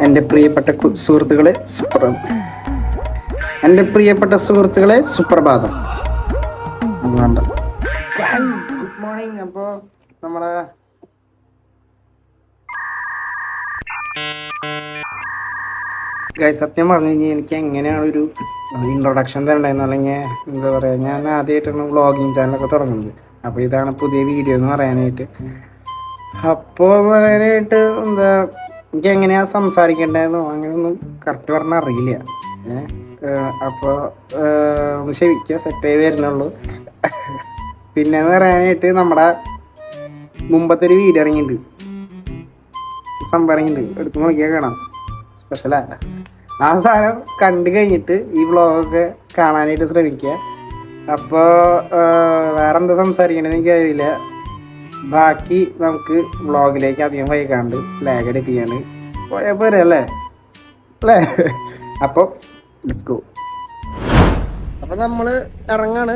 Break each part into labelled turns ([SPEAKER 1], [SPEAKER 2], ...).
[SPEAKER 1] എൻ്റെ പ്രിയപ്പെട്ട സുഹൃത്തുക്കളെ സുപ്രഭാതം. Good morning. അപ്പോൾ നമ്മുടെ സത്യം പറഞ്ഞു കഴിഞ്ഞാൽ എനിക്ക് എങ്ങനെയാണ് ഒരു ഇൻട്രൊഡക്ഷൻ തരണ്ടായിരുന്നു, അല്ലെങ്കിൽ എന്താ പറയുക, ഞാൻ ആദ്യമായിട്ടാണ് വ്ളോഗിങ് ചാനലൊക്കെ തുടങ്ങുന്നത്. അപ്പോൾ ഇതാണ് പുതിയ വീഡിയോ എന്ന് പറയാനായിട്ട്. അപ്പോൾ പറയാനായിട്ട് എന്താ, എനിക്ക് എങ്ങനെയാണ് സംസാരിക്കേണ്ടതെന്നോ അങ്ങനെയൊന്നും കറക്റ്റ് പറഞ്ഞാൽ അറിയില്ല. അപ്പോൾ ഒന്ന് ക്ഷമിക്കുക, സെറ്റായി വരുന്നുള്ളൂ. പിന്നെന്ന് പറയാനായിട്ട് നമ്മുടെ മുമ്പത്തെ ഒരു വീഡിയോ ഇറങ്ങിയിട്ടുണ്ട്, സംഭവം ഇറങ്ങിയിട്ടുണ്ട്, എടുത്ത് നോക്കിയാൽ കാണാം. സ്പെഷ്യലാ. ആ സാധനം കണ്ടു കഴിഞ്ഞിട്ട് ഈ വ്ളോഗൊക്കെ കാണാനായിട്ട് ശ്രമിക്കുക. അപ്പോൾ വേറെന്താ സംസാരിക്കണമെന്ന് എനിക്കറിയില്ല. ബാക്കി നമുക്ക് വ്ളോഗിലേക്ക് അധികം വൈകാണ്ട് ലാഗ് അടിപ്പിക്കാണ്ട് പോയാൽ പോരെ അല്ലേ? അപ്പോൾ ലെറ്റ്സ് ഗോ. അപ്പോൾ നമ്മൾ ഇറങ്ങാണ്.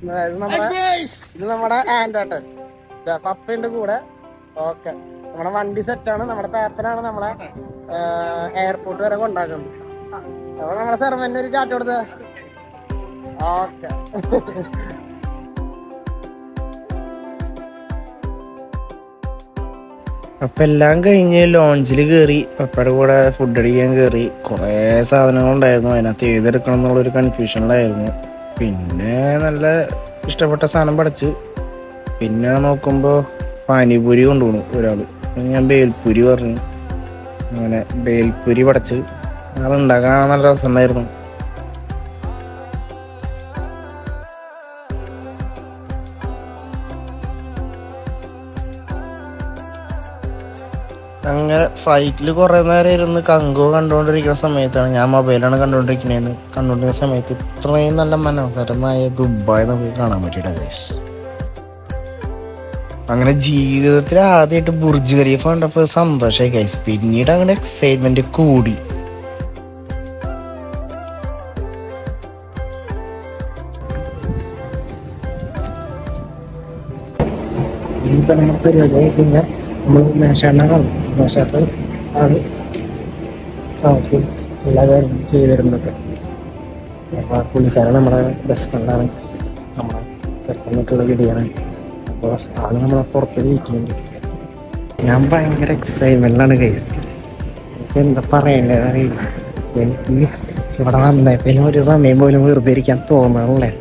[SPEAKER 1] അതായത് നമ്മുടെ ആൻഡേട്ടൻ പപ്പയുണ്ട് കൂടെ. ഓക്കെ, നമ്മുടെ വണ്ടി സെറ്റാണ്. നമ്മുടെ പേപ്പറാണ് നമ്മളെ എയർപോർട്ട് വരെ കൊണ്ടാക്കുന്നത്. അപ്പോൾ നമ്മുടെ സെർവന്റിന് ഒരു ചാറ്റ് കൊടുത്ത. ഓക്കെ. അപ്പം എല്ലാം കഴിഞ്ഞ് ലോഞ്ചിൽ കയറി, പപ്പയുടെ കൂടെ ഫുഡ് അടിക്കാൻ കയറി. കുറേ സാധനങ്ങളുണ്ടായിരുന്നു, അതിനകത്ത് ഏതെടുക്കണം എന്നുള്ളൊരു കൺഫ്യൂഷനിലായിരുന്നു. പിന്നെ നല്ല ഇഷ്ടപ്പെട്ട സാധനം പഠിച്ചു. പിന്നെ നോക്കുമ്പോൾ പാനിപൂരി കൊണ്ടുപോകണം ഒരാൾ. ഞാൻ ബേൽപൂരി പറഞ്ഞു. അങ്ങനെ ബേൽപൂരി പഠിച്ച് ആളുണ്ടാക്കാൻ നല്ല രസമുണ്ടായിരുന്നു. അങ്ങനെ ഫ്ലൈറ്റിൽ കുറേ നേരം ഇരുന്ന് കങ്കോ കണ്ടുകൊണ്ടിരിക്കുന്ന സമയത്താണ്, ഞാൻ മൊബൈലാണ് കണ്ടുകൊണ്ടിരിക്കുന്ന സമയത്ത് ഇത്രയും നല്ല മനോഹരമായ ദുബായ് നമുക്ക് കാണാൻ പറ്റിയിട്ട ഗൈസ്. അങ്ങനെ ജീവിതത്തിൽ ആദ്യമായിട്ട് ബുർജ് ഖലീഫ കണ്ടപ്പോൾ സന്തോഷമായി ഗൈസ്. പിന്നീട് അങ്ങനെ എക്സൈറ്റ്മെന്റ് കൂടി. ഇനിയിപ്പോൾ നമ്മുടെ പരിപാടി വെച്ച് കഴിഞ്ഞാൽ നമ്മൾ മേശാണ്ണ കാണും. മേശാട്ട് ആണ് നമുക്ക് എല്ലാ കാര്യങ്ങളും ചെയ്തു തരുന്നതൊക്കെ. അപ്പോൾ പുള്ളിക്കാരൻ നമ്മുടെ ബെസ്റ്റ് ഫ്രണ്ടാണ്, നമ്മുടെ ചെറുപ്പനൊക്കെയുള്ള വീഡിയോയാണ്. അപ്പോൾ ആള് നമ്മളെ പുറത്ത് വെയിറ്റ് ചെയ്യുന്നുണ്ട്. ഞാൻ ഭയങ്കര എക്സൈറ്റ്മെൻറ്റിലാണ് ഗൈസ്. എനിക്ക് എന്താ പറയേണ്ടതെന്ന് അറിയില്ല. എനിക്ക് ഇവിടെ വന്നപ്പോൾ ഒരു സമയം പോലും വെറുതെ ഇരിക്കാൻ തോന്നണല്ലേ.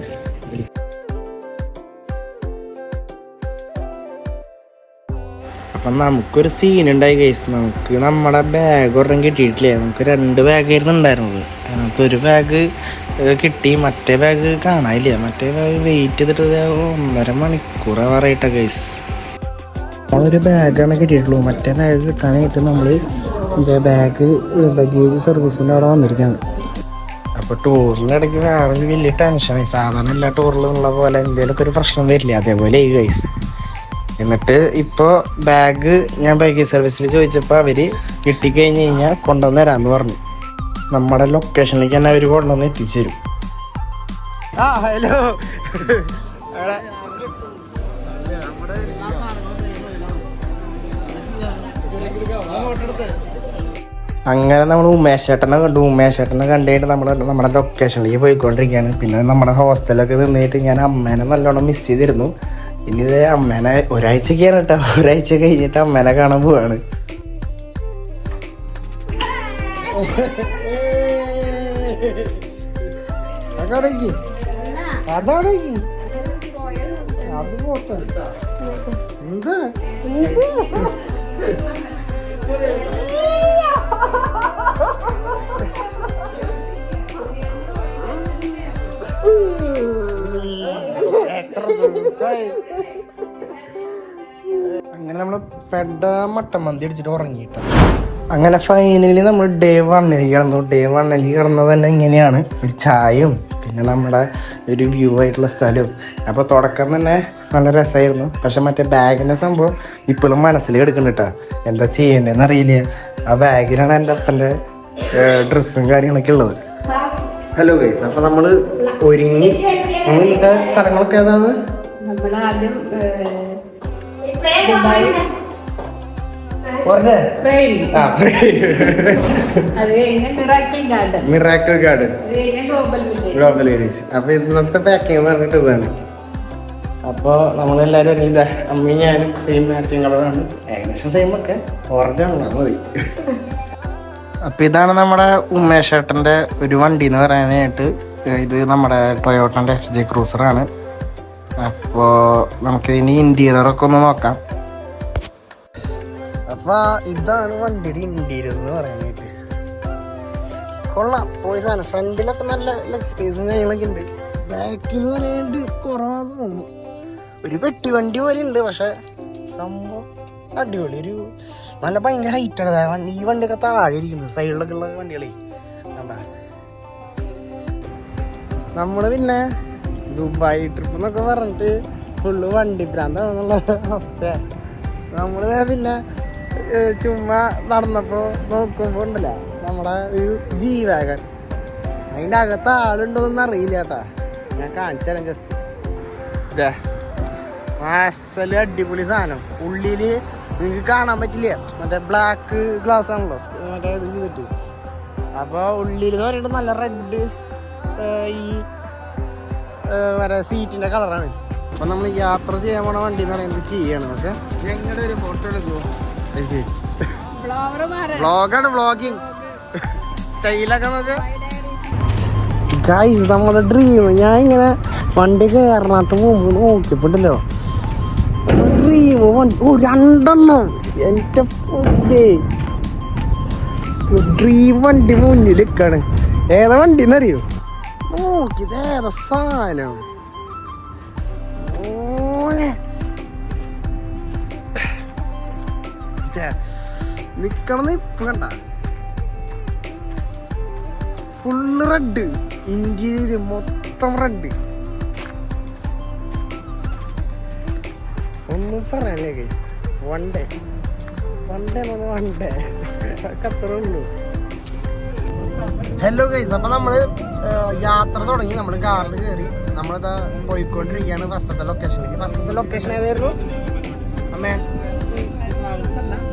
[SPEAKER 1] അപ്പം നമുക്കൊരു സീനുണ്ടായി ഗൈസ്. നമുക്ക് നമ്മുടെ ബാഗ് ഒരെണ്ണം കിട്ടിയിട്ടില്ലേ. നമുക്ക് 2 ബാഗായിരുന്നു ഉണ്ടായിരുന്നത്. അതിനകത്ത് ഒരു ബാഗ് കിട്ടി, മറ്റേ ബാഗ് കാണാനില്ല. മറ്റേ ബാഗ് വെയിറ്റ് ചെയ്തിട്ട് 1.5 മണിക്കൂർ ആവാറായിട്ടാ ഗൈസ്. നമ്മളൊരു ബാഗാണ് കിട്ടിയിട്ടുള്ളൂ. മറ്റേ ബാഗ് കിട്ടാനായിട്ട് നമ്മൾ ബാഗ് ലഗേജ് സർവീസിൻ്റെ അവിടെ വന്നിരിക്കുകയാണ്. അപ്പോൾ ടൂറിലിടയ്ക്ക് വേറൊരു വലിയ ടെൻഷനായി. സാധാരണ എല്ലാ ടൂറിലും ഉള്ള പോലെ എന്തെങ്കിലുമൊക്കെ ഒരു പ്രശ്നം വരില്ല, അതേപോലെ ഈ ഗൈസ്. എന്നിട്ട് ഇപ്പോൾ ബാഗ് ഞാൻ ബാഗേജ് സർവീസിൽ ചോദിച്ചപ്പോൾ അവർ കിട്ടിക്കഴിഞ്ഞ് കഴിഞ്ഞാൽ കൊണ്ടുവന്ന് തരാമെന്ന് പറഞ്ഞു. നമ്മുടെ ലൊക്കേഷനിലേക്ക് തന്നെ അവർ കൊണ്ടുവന്ന് എത്തിച്ചു തരും. ഹലോ. അങ്ങനെ നമ്മൾ ഉമേശേട്ടനെ കണ്ടിട്ട് നമ്മുടെ ലൊക്കേഷനിലേക്ക് പോയിക്കൊണ്ടിരിക്കുകയാണ്. പിന്നെ നമ്മുടെ ഹോസ്റ്റലൊക്കെ നിന്നിട്ട് ഞാൻ അമ്മേനെ നല്ലോണം മിസ് ചെയ്തിരുന്നു. ഇനി ഇത് അമ്മേനെ ഒരാഴ്ചക്കാണ് കേട്ടോ. ഒരാഴ്ച കഴിഞ്ഞിട്ട് അമ്മേനെ കാണാൻ പോവാണ്. അങ്ങനെ നമ്മൾ മട്ടൻ മന്തി അടിച്ചിട്ട് ഉറങ്ങിയിട്ട. അങ്ങനെ ഫൈനലി നമ്മൾ ഡേ 1 കിടന്നു. ഡേ 1 കിടന്നത് തന്നെ ഇങ്ങനെയാണ്, ഒരു ചായയും പിന്നെ നമ്മുടെ ഒരു വ്യൂ ആയിട്ടുള്ള സ്ഥലവും. അപ്പോൾ തുടക്കം തന്നെ നല്ല രസമായിരുന്നു. പക്ഷെ മറ്റേ ബാഗിൻ്റെ സംഭവം ഇപ്പോഴും മനസ്സിൽ കിടക്കുന്നുണ്ട് കേട്ടോ. എന്താ ചെയ്യേണ്ടതെന്ന് അറിയില്ല. ആ ബാഗിലാണ് എൻ്റെ അപ്പൻ്റെ ഡ്രസ്സും കാര്യങ്ങളൊക്കെ ഉള്ളത്. ഹലോ ഗൈസ്, അപ്പോൾ നമ്മൾ ഒരുങ്ങി. ഇന്നത്തെ സ്ഥലങ്ങളൊക്കെ ഏതാണ്?
[SPEAKER 2] നമ്മൾ ആദ്യം Dubai
[SPEAKER 1] miracle garden, global village. അപ്പൊ ഇന്നത്തെ പാക്കിംഗ് എന്ന് പറഞ്ഞിട്ട് ഇതാണ്. അപ്പൊ നമ്മളെല്ലാരും ഇതാ അമ്മയും ഞാനും സെയിം മാച്ചിങ് കളറാണ്, ഏകദേശം സെയിം ഒക്കെ ഓറഞ്ചാണല്ലോ മതി. അപ്പൊ ഇതാണ് നമ്മുടെ ഉമേഷ് ഏട്ടന്റെ ഒരു വണ്ടി എന്ന് പറയാനായിട്ട്. ഇത് നമ്മുടെ ടൊയോട്ടൻ്റെ XJ ക്രൂസറാണ്. അപ്പോൾ നമുക്ക് ഇനി ഇൻറ്റീരിയറൊക്കെ ഒന്ന് നോക്കാം. അപ്പോൾ ഇതാണ് വണ്ടിയുടെ ഇൻറ്റീരിയർ എന്ന് പറയാനായിട്ട്. കൊള്ളാം, പോയി സാധനം. ഫ്രണ്ടിലൊക്കെ നല്ല ലെഗ് സ്പേസും കാര്യങ്ങളൊക്കെ ഉണ്ട്. ബാക്കിൽ എന്ന് പറയാനായിട്ട് കുറവാന്ന് തോന്നുന്നു. ഒരു പെട്ടി വണ്ടി പോലെ ഉണ്ട്, പക്ഷെ സംഭവം അടിപൊളി. ഒരു നല്ല ഭയങ്കര ഹൈറ്റാണ് ഈ വണ്ടിയൊക്കെ താഴെ ഇരിക്കുന്നത്, സൈഡിലൊക്കെ ഉള്ള വണ്ടികളെ കണ്ട. നമ്മള് പിന്നെ ദുബായ് ട്രിപ്പ് എന്നൊക്കെ പറഞ്ഞിട്ട് ഫുള്ള് വണ്ടി ഭ്രാന്താണെന്നുള്ള അവസ്ഥയാണ്. നമ്മള് പിന്നെ ചുമ്മാ നടന്നപ്പോ നോക്കുമ്പോ ഉണ്ടല്ല നമ്മുടെ ഒരു G-Wagon, അതിൻ്റെ അകത്ത് ആളുണ്ടോന്നൊന്നും അറിയില്ല കേട്ടാ. ഞാൻ കാണിച്ചു തരാം ജസ്റ്റ്. ഇതേ അസല് അടിപൊളി സാധനം. ഉള്ളില് നിങ്ങൾക്ക് കാണാൻ പറ്റില്ല, മറ്റേ ബ്ലാക്ക് ഗ്ലാസ് ആണല്ലോ മറ്റേ ഇത് ചെയ്തിട്ട്. അപ്പോൾ ഉള്ളിൽ എന്ന് പറയുന്നത് നല്ല റെഡ് ഈ മറ്റേ സീറ്റിൻ്റെ കളറാണ്. അപ്പം നമ്മൾ യാത്ര ചെയ്യാൻ പോണ വണ്ടി എന്ന് പറയുന്നത് കീയാണ്. ഓക്കെ, ഞങ്ങളുടെ ഒരു ഫോട്ടോ എടുക്കുമോ? ശരി, വ്ളോഗാണ്, വ്ളോഗിങ് സ്റ്റൈലൊക്കെ നോക്ക് ഗൈസ്. നമ്മുടെ ഡ്രീം, ഞാൻ ഇങ്ങനെ വണ്ടി കയറണാട്ട് മുമ്പ് നോക്കിയപ്പോണ്ടല്ലോ ഡ്രീം രണ്ടെണ്ണം എൻ്റെ ഡ്രീം വണ്ടി മുന്നിൽ നിൽക്കാണ്. ഏതാ വണ്ടി എന്നറിയോ? നോക്കിയത് ഏതാ സാധനം? നിക്കണെന്ന് ഇപ്പൊ കണ്ട ഫുള്ള് റെഡ്, ഇന്റീരിയർ മൊത്തം റെഡ്. ഒന്നും പറയാനേ ഗൈസ്, വൺ ഡേ അത്രേ ഉള്ളൂ. ഹലോ ഗൈസ്, അപ്പൊ നമ്മള് യാത്ര തുടങ്ങി. നമ്മള് കാറിൽ കയറി നമ്മളിതാ പോയിക്കൊണ്ടിരിക്കുകയാണ് ഫസ്റ്റത്തെ ലൊക്കേഷനിലേക്ക്. ഫസ്റ്റത്തെ ലൊക്കേഷൻ ഏതായിരുന്നു അമ്മേ?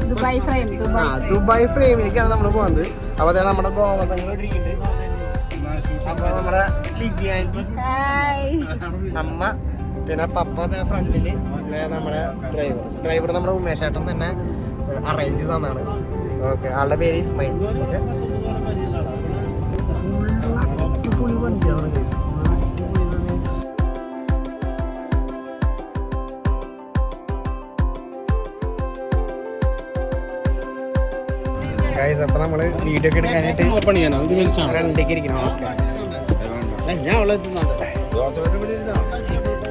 [SPEAKER 1] ദുബായ് ഫ്രെയിമിലേക്കാണ് നമ്മൾ പോകുന്നത്. അപ്പൊ അതെ നമ്മുടെ ഗോമസങ്ങൾ ഇരിക്കുന്നുണ്ട്. അപ്പൊ നമ്മുടെ ലിജി ആന്റി, അമ്മ, പിന്നെ പപ്പ ഫ്രണ്ടില്, നമ്മുടെ ഡ്രൈവർ നമ്മുടെ ഉമേഷ് ഏട്ടൻ തന്നെ അറേഞ്ച് ചെയ്തതാണ്. ഓക്കെ, ആളുടെ പേര് ഇസ്മൈൽ. ഓക്കെ, അടിപൊളി വണ്ടിയാണ് ഗൈസ്. അപ്പൊ നമ്മള് വീഡിയോ ഒക്കെ എടുക്കാനായിട്ട് ഫ്രണ്ടിലേക്ക് ഇരിക്കണം. ഓക്കെ, ഞാൻ അവളെ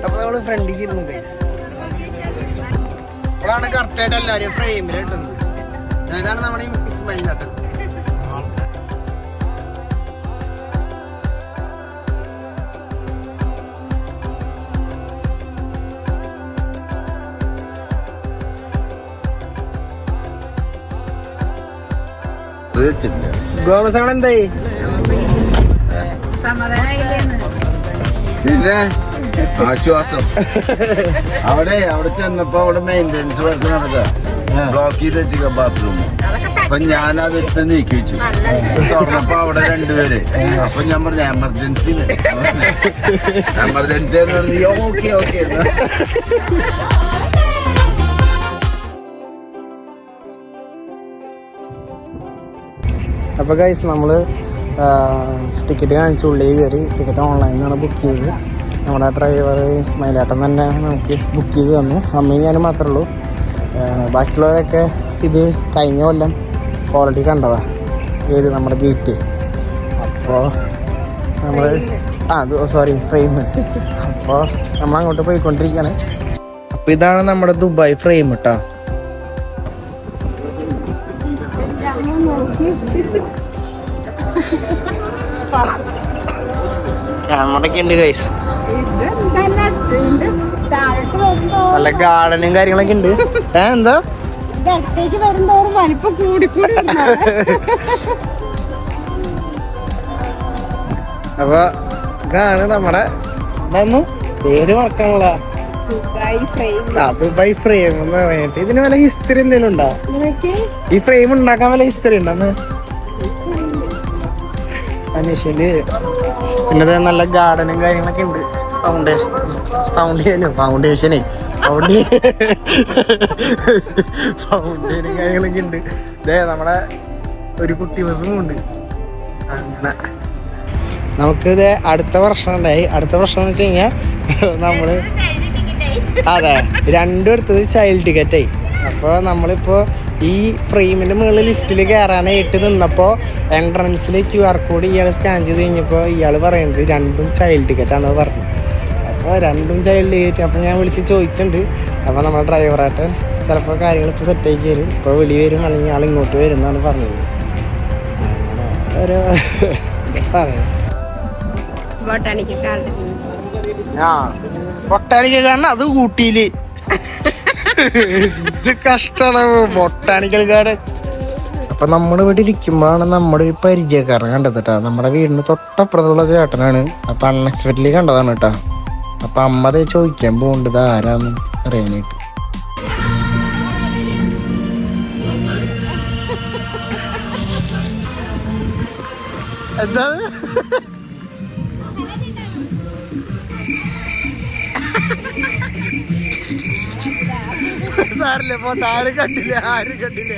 [SPEAKER 1] അപ്പൊ നമ്മള് ഫ്രണ്ടിലേക്ക് ഇരുന്നു ഗൈസ്. അപ്പോഴാണ് കറക്റ്റായിട്ട് എല്ലാവരും ഫ്രെയിമിൽ കിട്ടുന്നത്. ഇതാണ് നമ്മുടെ ഇസ്മൈൽ ചേട്ടൻ. ഗോമസങ്ങൾ എന്തായി?
[SPEAKER 2] പിന്നെ ആശ്വാസം. അവിടെ ചെന്നപ്പോ അവിടെ മെയിൻ്റെനൻസ് വർക്ക് നടക്കുക, ബ്ലോക്ക് ചെയ്ത് വെച്ചിരിക്ക ബാത്റൂം. അപ്പൊ ഞാൻ അതെടുത്ത് നീക്കി വെച്ചു. തുറന്നപ്പോ അവിടെ രണ്ടുപേര്. അപ്പൊ ഞാൻ പറഞ്ഞു എമർജൻസി എന്ന് പറഞ്ഞു. ഓക്കെ
[SPEAKER 1] അപ്പോൾ ഗൈസ് നമ്മൾ ടിക്കറ്റ് കാണിച്ച് ഉള്ളിൽ കയറി. ടിക്കറ്റ് ഓൺലൈനിലാണ് ബുക്ക് ചെയ്തത്. നമ്മുടെ ഡ്രൈവർ ഇസ്മൈലേട്ടൻ തന്നെ നമുക്ക് ബുക്ക് ചെയ്ത് തന്നു. അമ്മയും ഞാനും മാത്രമേ ഉള്ളൂ. ബാക്കിയുള്ളവരൊക്കെ ഇത് കഴിഞ്ഞ കൊല്ലം ഓൾറെഡി കണ്ടതാണ്, ഏത് നമ്മുടെ ഗേറ്റ്. അപ്പോൾ നമ്മൾ ഫ്രെയിം. അപ്പോൾ നമ്മൾ അങ്ങോട്ട് പോയിക്കൊണ്ടിരിക്കുകയാണ്. അപ്പോൾ ഇതാണ് നമ്മുടെ ദുബായ് ഫ്രെയിം കേട്ടോ. ക്യാമറയൊക്കെ ഉണ്ട് ഗൈസ്. നല്ല ഗാർഡനും കാര്യങ്ങളൊക്കെ ഉണ്ട്. എന്താ അപ്പൊ ഇതാണ് നമ്മുടെ പേര് മറക്കാനുള്ള ദുബായ് ഫ്രെയിം എന്ന് പറഞ്ഞിട്ട് ഇതിന് വല്ല ഹിസ്റ്ററി എന്തെങ്കിലും ഉണ്ടോ? ഈ ഫ്രെയിം ഉണ്ടാക്കാൻ വല്ല ഹിസ്റ്ററി ഉണ്ടോ അന്വേഷിച്ചിട്ട്? പിന്നെ നല്ല ഗാർഡനും കാര്യങ്ങളൊക്കെ ഉണ്ട്. ഫൗണ്ടേനും കാര്യങ്ങളൊക്കെ ഉണ്ട്. നമ്മുടെ ഒരു കുട്ടി ബസ്സും ഉണ്ട്. അങ്ങനെ നമുക്കിത് അടുത്ത പ്രശ്നം ഉണ്ടായി. അടുത്ത പ്രശ്നം എന്ന് വെച്ച് കഴിഞ്ഞാൽ നമ്മള് രണ്ടും എടുത്തത് ചൈൽഡ് ടിക്കറ്റായി. അപ്പോൾ നമ്മളിപ്പോൾ ഈ ഫ്രെയിമിൻ്റെ മുകളിൽ ലിഫ്റ്റിൽ കയറാനായിട്ട് നിന്നപ്പോൾ എൻട്രൻസിൽ QR കോഡ് ഇയാൾ സ്കാൻ ചെയ്ത് കഴിഞ്ഞപ്പോൾ ഇയാൾ പറയുന്നത് രണ്ടും ചൈൽഡ് ടിക്കറ്റാണെന്ന് പറഞ്ഞു. അപ്പോൾ രണ്ടും ചൈൽഡ് ടിക്കറ്റ്. അപ്പോൾ ഞാൻ വിളിച്ച് ചോദിച്ചിട്ടുണ്ട്. അപ്പോൾ നമ്മുടെ ഡ്രൈവറായിട്ട് ചിലപ്പോൾ കാര്യങ്ങൾ ഇപ്പോൾ സെറ്റാക്കി വരും, ഇപ്പോൾ വിളി വരും, അല്ലെങ്കിൽ ആൾ ഇങ്ങോട്ട് വരും എന്നാണ് പറഞ്ഞത്. അങ്ങനെ ഒരു പറയാം. ബൊട്ടാണിക്കൽ ഗാർഡൻ അത് ഊട്ടിയില്. ഇത് കഷ്ടമാണ് ബൊട്ടാണിക്കൽ ഗാർഡൻ. അപ്പൊ നമ്മളിവിടെ ഇരിക്കുമ്പോഴാണ് നമ്മുടെ ഒരു പരിചയക്കാരൻ കണ്ടത് കേട്ടോ. നമ്മുടെ വീടിന് തൊട്ടപ്പുറത്തുള്ള ചേട്ടനാണ്. അപ്പൊ അൺഎക്സ്പെക്ടഡ്ലി കണ്ടതാണ് കേട്ടോ. അപ്പൊ അമ്മ അത് ചോദിക്കാൻ പോകേണ്ടത് ആരാന്ന് അറിയാനായിട്ട്. എന്താ സാറില്ലേ പോട്ടെ, ആരും കണ്ടില്ല.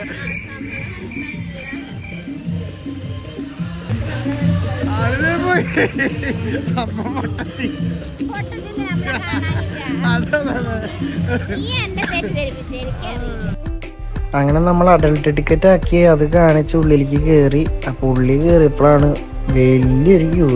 [SPEAKER 1] ആളിനെ പോയി അമ്മ മൊട്ടത്തി. അങ്ങനെ നമ്മൾ അഡൽട്ട് ടിക്കറ്റ് ആക്കി അത് കാണിച്ച് ഉള്ളിലേക്ക് കയറി. അപ്പൊ ഉള്ളിൽ കയറിയപ്പോഴാണ് വലിയൊരു ക്യൂ.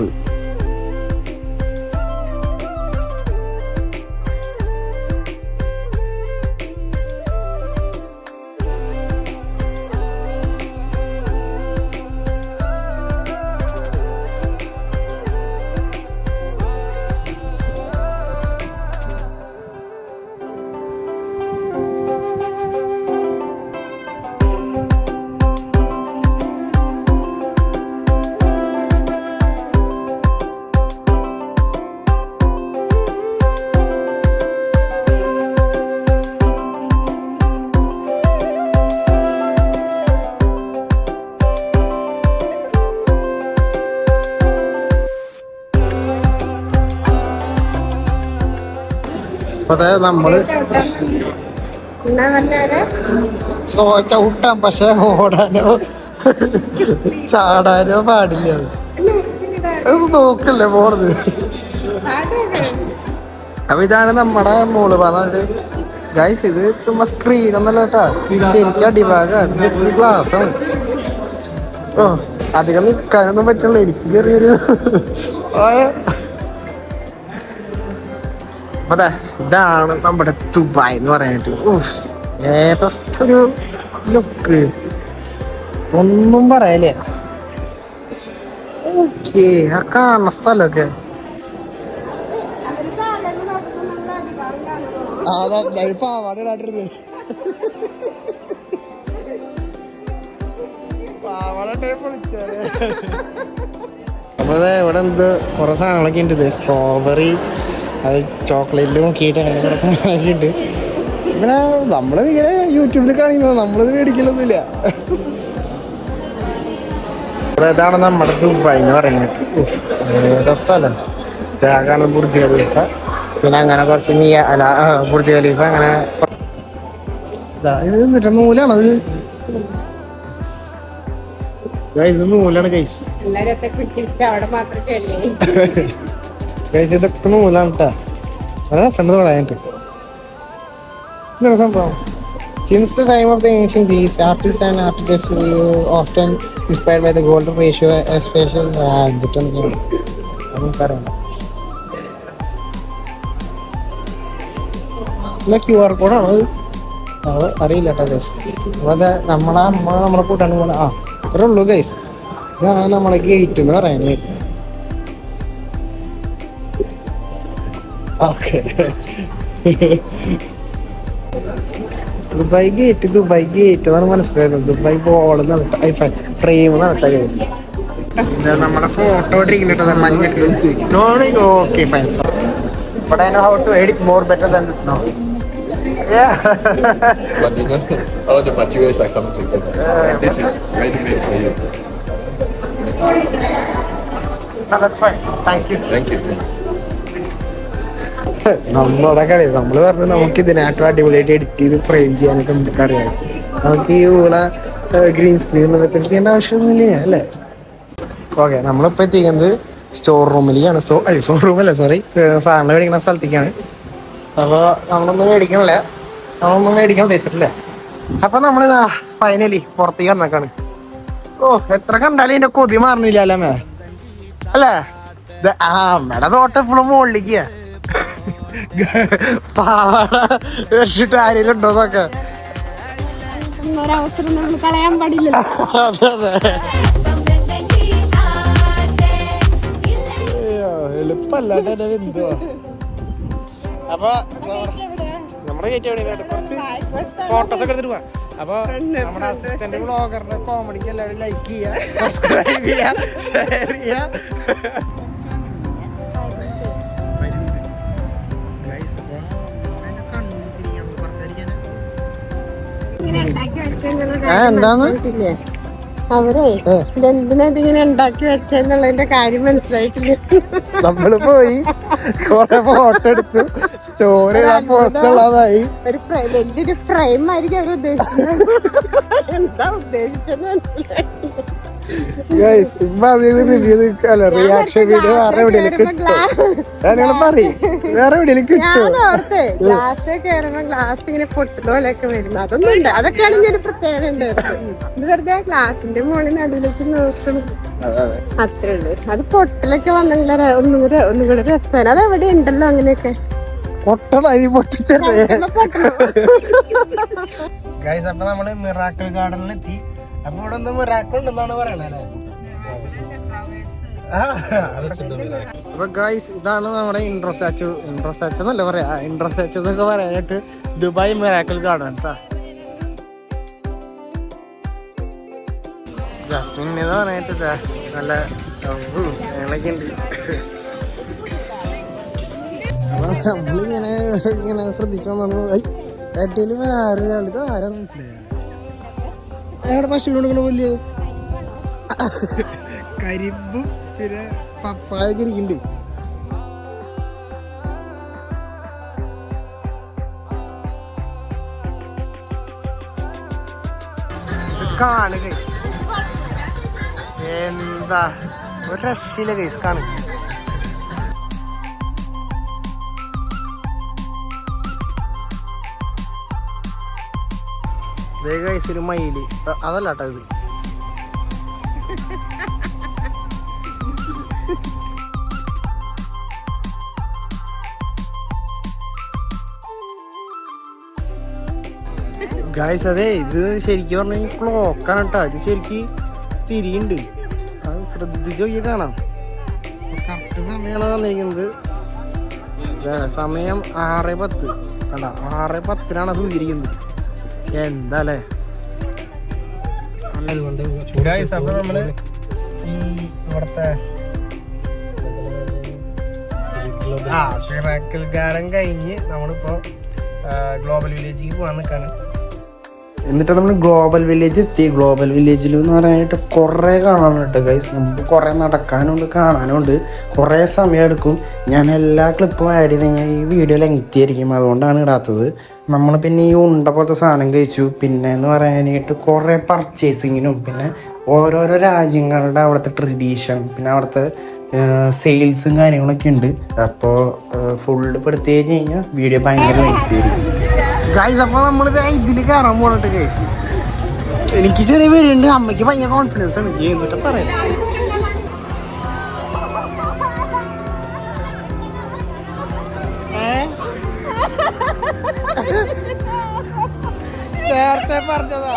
[SPEAKER 1] അപ്പൊ നമ്മള് ചവിട്ടാം, പക്ഷെ ഓടാനോ ചാടാനോ പാടില്ല. അത് നോക്കല്ലേ പോണത്. അപ്പൊ ഇതാണ് നമ്മുടെ മോള് പറഞ്ഞിട്ട് ഗൈസ്. ഇത് ചുമ്മാ സ്ക്രീൻ ഒന്നല്ല കേട്ടാ, ശരിക്കും അടിഭാഗം ശരിക്കും ഗ്ലാസ് ആണ്. ഓ അധികം നിൽക്കാനൊന്നും പറ്റില്ല. എനിക്ക് ചെറിയൊരു അതെ ഇതാണ് നമ്മുടെ ദുബായ് എന്ന് പറയാനായിട്ട്. ഏതൊരു ലുക്ക് ഒന്നും പറയല്ലേ. ഓക്കേ ആ കാണുന്ന സ്ഥലമൊക്കെ പാവാട ഇടാട്ടിരുന്നത്. അപ്പൊ ഇവിടെ എന്ത് കുറെ സാധനങ്ങളൊക്കെ ഉണ്ട്. സ്ട്രോബെറി, അത് ചോക്ലേറ്റിൽ നോക്കിയിട്ട് അങ്ങനെ കുറെ സാധനങ്ങളൊക്കെ ഉണ്ട്. പിന്നെ നമ്മളിങ്ങനെ യൂട്യൂബിൽ കാണിക്കുന്നത്, നമ്മളിത് മേടിക്കലൊന്നുമില്ല. ഇതാണ് നമ്മുടെ ദുബായ് എന്ന് പറയുന്നത്. ഏതാ സ്ഥലം ഇതാകാണ് ബുർജ് ഖലീഫ. പിന്നെ അങ്ങനെ കുറച്ച് ബുർജ് ഖലീഫ അങ്ങനെ ഇത് എന്നിട്ട് നൂലാണത്. ഇത് നൂലാണ് ഗൈസ്. ഗൈസ് ഇതൊക്കെ നൂലാണ് കേട്ടാ. വളരെ രസമുണ്ട് പറയാനായിട്ട്. ഇതാണ് സംഭവം. Since the time of the ancient Greece, artists and architects were often inspired by the golden ratio, especially QR കോഡാണ് അത് അറിയില്ല കേട്ടോ ഗൈസ്. അപ്പോൾ അത് നമ്മളെ കൂട്ടാണ് പോലെ അത്രേ ഉള്ളൂ ഗൈസ്. ഇതാണ് നമ്മളെ ഗേറ്റ് എന്ന് പറയാനായിട്ട്. ഓക്കെ ദുബായ് ഗേറ്റ് എന്നാണ് മനസ്സിലായത്. ദുബായ് ബോൾ ഫ്രെയിം നടത്താ ഗൈസ്. നമ്മുടെ ഫോട്ടോ ഇട്ടിരിക്കുന്നുണ്ട് മഞ്ഞ. Okay fine. but I know how to edit more better than this now. Yeah.
[SPEAKER 3] But you know, all the materials are coming together. And this is ready made for you.
[SPEAKER 1] No, that's fine. Thank you.
[SPEAKER 3] Thank you.
[SPEAKER 1] നമ്മളോടെ കളി നമ്മള് പറഞ്ഞു നമുക്ക് ഇതിനായിട്ട് അടിപൊളിയായിട്ട് edit ചെയ്ത് frame ചെയ്യാനൊക്കെ നമുക്കറിയാം. നമുക്ക് ഈ ഊള ഗ്രീൻ സ്ക്രീൻ വെച്ചിട്ട് ചെയ്യേണ്ട ആവശ്യമൊന്നുമില്ല അല്ലേ? ഓക്കെ, നമ്മളിപ്പോൾ എത്തിക്കുന്നത് സ്റ്റോർ റൂമിലേക്കാണ്. സ്റ്റോർ റൂമല്ല, സോറി, സാറിന് മേടിക്കുന്ന സ്ഥലത്തേക്കാണ്. അപ്പോൾ നമ്മളൊന്നും മേടിക്കാൻ ഉദ്ദേശിച്ചിട്ടില്ല. അപ്പം നമ്മളിതാ ഫൈനലി പുറത്തേക്ക് വന്നേക്കാണ്. ഓ, എത്ര കണ്ടാലും ഇതിൻ്റെ കൊതി മാറുന്നില്ല അല്ലേ മേ? അല്ലേ? അമ്മയുടെ തോട്ടം എപ്പോഴും മുകളിലേക്ക് പാവാട വെച്ചിട്ട് ആരെങ്കിലും ഉണ്ടോന്നൊക്കെ.
[SPEAKER 4] ഒരവസരം നമ്മൾ കളയാൻ പാടില്ല.
[SPEAKER 1] അതെ എളുപ്പല്ലാണ്ട് തന്നെ എന്തുവാ. അപ്പൊ നമ്മുടെ ഗേറ്റ് എവിടെയാണ്? കുറച്ച് ഫോട്ടോസ് ഒക്കെ എടുത്തിട്ട് പോവാം. അപ്പൊ നമ്മുടെ അസിസ്റ്റന്റ് ബ്ലോഗറിന്റെ കോമഡിക്ക് എല്ലാവരും ലൈക്ക് ചെയ്യുക, സബ്സ്ക്രൈബ് ചെയ്യുക, ഷെയർ ചെയ്യുക. എന്താന്ന്
[SPEAKER 4] അവരെ ഇതെന്തിനാ ഇതിങ്ങനെ ഉണ്ടാക്കി വെച്ചെന്നുള്ളതിന്റെ കാര്യം മനസ്സിലായിട്ടില്ല.
[SPEAKER 1] നമ്മള് പോയി കൊറേ ഫോട്ടോ എടുത്തു, സ്റ്റോറി പോസ്റ്റ് ഉള്ളതായി.
[SPEAKER 4] വലിയൊരു ഫ്രെയിം ആയിരിക്കും അവർ ഉദ്ദേശിക്കുന്നത്. എന്താ ഉദ്ദേശിച്ചെന്ന് മനസ്സിലായിട്ടില്ല.
[SPEAKER 1] റിയാക്ഷൻ വീഡിയോ വേറെ എവിടെയെങ്കിലും കിട്ടും. നിങ്ങൾ പറയും വേറെ എവിടെയെങ്കിലും കിട്ടും.
[SPEAKER 4] ഗ്ലാസ് കയറുമ്പോ ഗ്ലാസ് ഇങ്ങനെ പൊട്ടുന്ന പോലെയൊക്കെ വരുന്നു. അതൊന്നും ഉണ്ട്, അതൊക്കെയാണ് ഞാൻ പ്രത്യേകത ഉണ്ടായിരുന്നു. ഇത് വെറുതെ ഗ്ലാസിന്റെ മുകളിൽ നടുവിലേക്ക് നോക്കണം, അത്രേ ഉള്ളൂ. അത് പൊട്ടലൊക്കെ വന്നെങ്കിൽ ഒന്നും കൂടെ രസമാണ്. അത് എവിടെ ഉണ്ടല്ലോ അങ്ങനെയൊക്കെ.
[SPEAKER 1] ഗൈസ്, അപ്പൊ നമ്മള് മിറാക്കിൾ ഗാർഡനിൽ എത്തി. അപ്പൊ ഇവിടെ എന്താ മിറാക്കിൾ ഉണ്ടെന്നാണ് പറയണല്ലേ? അപ്പൊ ഗൈസ്, ഇതാണ് നമ്മുടെ ഇൻട്രോ സ്റ്റാച്ചു എന്നല്ല പറയാ, ഇൻട്രോ സ്റ്റാച്ചു എന്നൊക്കെ പറയാനായിട്ട് ദുബായ് മിറാക്കിൾ ഗാർഡൻ കേട്ടാ. പിന്നെ പറയാനായിട്ട് നല്ല ഞങ്ങളൊക്കെ ഉണ്ട്. അപ്പൊ നമ്മളിങ്ങനെ ശ്രദ്ധിച്ചു ഏട്ടയില് വേറെ ഇത് ആരാ മനസ്സിലായ? എവിടെ പശുവിനോട് വലിയ കരിമ്പും പിന്നെ പപ്പായൊക്കെ ഇരിക്കുന്നുണ്ട്. കാണ് ഗൈസ്, എന്താ ഒരു രക്ഷയില്ല ഗൈസ്, കാണ്. ഗൈസ് ഒരു മയില്, അതല്ല കേട്ടോ ഇത്. ഗൈസ്, അതെ, ഇത് ശരിക്കും പറഞ്ഞാൽ ക്ലോക്കാണ് കേട്ടോ. ഇത് ശരിക്കും തിരിയുണ്ട്, അത് ശ്രദ്ധിച്ച് നോക്കി കാണാം. കറക്റ്റ് സമയമാണ് തന്നിരിക്കുന്നത്. സമയം 6:10 കണ്ട, 6:10 സൂചിരിക്കുന്നത്. എന്താ അല്ലേ? ഗൈസ്, അപ്പൊ നമ്മള് ഈ ഇവിടുത്തെ മിറാക്കിൾ ഗാർഡൻ കഴിഞ്ഞ് നമ്മളിപ്പോ ഗ്ലോബൽ വില്ലേജിലേക്ക് പോകാൻ നിൽക്കാണ്. എന്നിട്ട് നമ്മൾ ഗ്ലോബൽ വില്ലേജ് എത്തി. ഗ്ലോബൽ വില്ലേജിൽ എന്ന് പറയാനായിട്ട് കുറേ കാണാനുണ്ട് ഗൈസ്. നമുക്ക് കുറേ നടക്കാനുണ്ട്, കാണാനുണ്ട്, കുറേ സമയം എടുക്കും. ഞാൻ എല്ലാ ക്ലിപ്പും ആഡ് ചെയ്ത് കഴിഞ്ഞാൽ ഈ വീഡിയോ ലെങ്തി ആയിരിക്കും, അതുകൊണ്ടാണ് ഇടാത്തത്. നമ്മൾ പിന്നെ ഈ ഉണ്ട പോലത്തെ സാധനം കഴിച്ചു. പിന്നെ എന്ന് പറയാനായിട്ട് കുറേ പർച്ചേസിങ്ങിനും പിന്നെ ഓരോരോ രാജ്യങ്ങളുടെ അവിടുത്തെ ട്രഡീഷൻ പിന്നെ അവിടുത്തെ സെയിൽസും കാര്യങ്ങളൊക്കെ ഉണ്ട്. അപ്പോൾ ഫുള്ള് പെടുത്തി കഴിഞ്ഞ് കഴിഞ്ഞാൽ വീഡിയോ ഭയങ്കര ലെങ്തി ആയിരിക്കും ഗൈസ്. അപ്പോൾ നമ്മളിത് ഇതിൽ കയറാൻ പോകണിട്ട് ഗൈസ്. എനിക്ക് ചെറിയ വീഡിയോ ഉണ്ട്, അമ്മയ്ക്ക് ഭയങ്കര കോൺഫിഡൻസ് ആണ്. എന്നിട്ട് പറയാം. നേരത്തെ പറഞ്ഞതാ,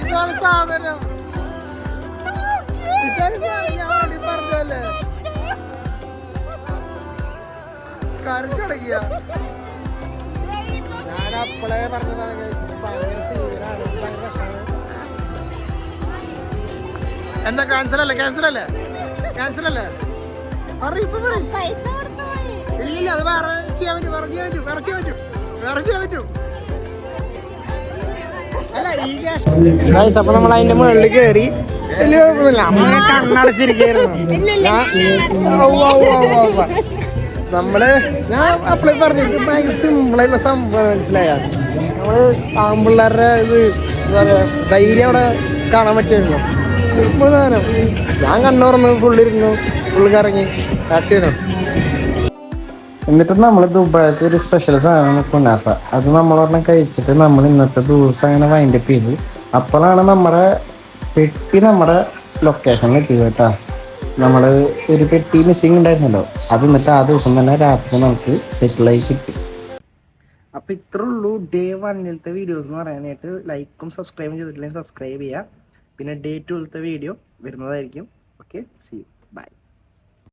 [SPEAKER 1] ഇതാണ് സാധനം, ഞാൻ പറഞ്ഞല്ലേ. കരഞ്ഞടങ്ങിയ ഞാൻ അപ്പളേ പറഞ്ഞതാണ് ഭയങ്കര സീനാണ്, ഭയങ്കര രസമാണ്. എന്താ ക്യാൻസൽ അല്ലേ? ഇല്ലില്ല അത് വേറെ ചെയ്യാൻ പറ്റും അല്ല ഈ ഗ്യാസ് അപ്പൊ നമ്മൾ അതിന്റെ മുകളിൽ കയറി വലിയ കുഴപ്പമൊന്നുമില്ല. നമ്മളെ കണ്ണടച്ചിരിക്കുന്നു. ഞാൻ അപ്ലൈ പറഞ്ഞിട്ട് ഭയങ്കര സിമ്പിളായിട്ടുള്ള സംഭവം മനസ്സിലായ നമ്മള് ആമ്പിള്ളേരുടെ ഇത് എന്താ പറയാ ധൈര്യം അവിടെ കാണാൻ പറ്റിയിരുന്നു. സിമ്പിൾ സാധനം. ഞാൻ കണ്ണുറന്നു ഫുള്ളിരുന്നു കറങ്ങി ചെയ്യണം. എന്നിട്ട് നമ്മൾ ദുബായിലത്തെ ഒരു സ്പെഷ്യൽ സാധനം കുനാഫ. അത് നമ്മളൊരെണ്ണം കഴിച്ചിട്ട് നമ്മൾ ഇന്നത്തെ ദിവസം അങ്ങനെ വൈൻഡപ്പ് ചെയ്തു. അപ്പോഴാണ് നമ്മുടെ പെട്ടി നമ്മുടെ ലൊക്കേഷനിൽ എത്തിയത് കേട്ടോ. നമ്മൾ ഒരു പെട്ടി മിസ്സിങ് ഉണ്ടായിരുന്നല്ലോ, അത് എന്നിട്ട് ആ ദിവസം തന്നെ രാത്രി നമുക്ക് സെറ്റിലായി കിട്ടി. അപ്പോൾ ഇത്രേ ഉള്ളൂ ഡേ 1 വീഡിയോസ് എന്ന് പറയാനായിട്ട്. ലൈക്കും സബ്സ്ക്രൈബും ചെയ്തിട്ടില്ലെങ്കിൽ സബ്സ്ക്രൈബ് ചെയ്യുക. പിന്നെ ഡേ 2 വീഡിയോ വരുന്നതായിരിക്കും. Okay, see U.